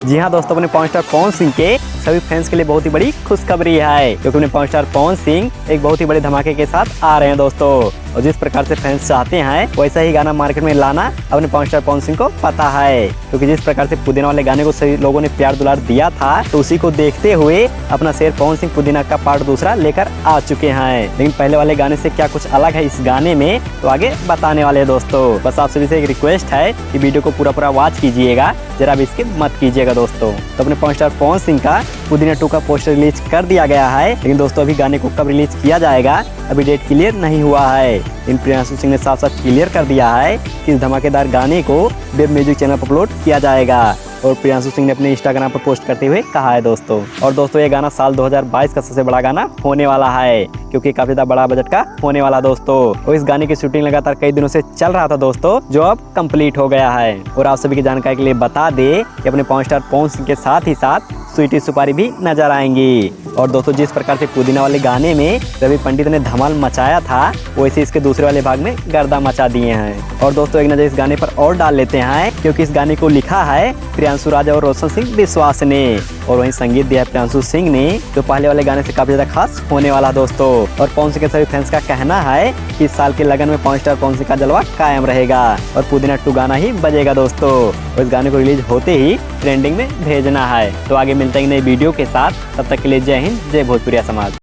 जी हाँ दोस्तों, अपने पवन स्टार पवन सिंह के सभी फैंस के लिए बहुत ही बड़ी खुशखबरी है, क्योंकि अपने पवन स्टार पवन सिंह एक बहुत ही बड़े धमाके के साथ आ रहे हैं दोस्तों। और जिस प्रकार से फैंस चाहते हैं वैसा ही गाना मार्केट में लाना अपने पवन स्टार पवन सिंह को पता है, क्योंकि जिस प्रकार से पुदीना वाले गाने को सभी लोगों ने प्यार दुलार दिया था, तो उसी को देखते हुए अपना शेर पवन सिंह पुदीना का पार्ट दूसरा लेकर आ चुके हैं। लेकिन पहले वाले गाने से क्या कुछ अलग है इस गाने में, तो आगे बताने वाले हैं दोस्तों। बस आप सभी से एक रिक्वेस्ट है कि वीडियो को पूरा वॉच कीजिएगा, जरा भी इसके मत कीजिएगा दोस्तों। तो अपने पवन स्टार पवन सिंह का पुदीना 2 का पोस्टर रिलीज कर दिया गया है, लेकिन दोस्तों अभी गाने को कब रिलीज किया जाएगा अभी डेट क्लियर नहीं हुआ है। इन प्रियांशु सिंह ने साफ साफ क्लियर कर दिया है कि इस धमाकेदार गाने को वेब म्यूजिक चैनल पर अपलोड किया जाएगा। और प्रियांशु सिंह ने अपने इंस्टाग्राम पर पोस्ट करते हुए कहा है दोस्तों। और दोस्तों ये गाना साल 2022 का सबसे बड़ा गाना होने वाला है, क्योंकि काफी ज्यादा बड़ा बजट का होने वाला दोस्तों। और इस गाने की शूटिंग लगातार कई दिनों से चल रहा था दोस्तों, जो अब कंप्लीट हो गया है। और आप सभी की जानकारी के लिए बता दे कि अपने पवन स्टार पवन सिंह के साथ ही साथ स्वीटी सुपारी भी नजर आएंगी। और दोस्तों जिस प्रकार से पुदीना वाले गाने में रवि पंडित ने धमाल मचाया था, वैसे इसके दूसरे वाले भाग में गर्दा मचा दिए हैं। और दोस्तों एक नजर इस गाने पर और डाल लेते हैं, क्योंकि इस गाने को लिखा है प्रियांशु राजा और रोशन सिंह विश्वास ने, और वहीं संगीत दिया है प्रियांशु सिंह ने, जो पहले वाले गाने से काफी ज्यादा खास होने वाला दोस्तों। और पवन सिंह के सभी फैंस का कहना है कि इस साल के लगन में पवन स्टार पवन सिंह का जलवा कायम रहेगा और पुदीना 2 गाना ही बजेगा दोस्तों। और इस गाने को रिलीज होते ही ट्रेंडिंग में भेजना है। तो आगे मिलते हैं नई वीडियो के साथ, तब तक के लिए जय हिंद, जय भोजपुरिया समाज।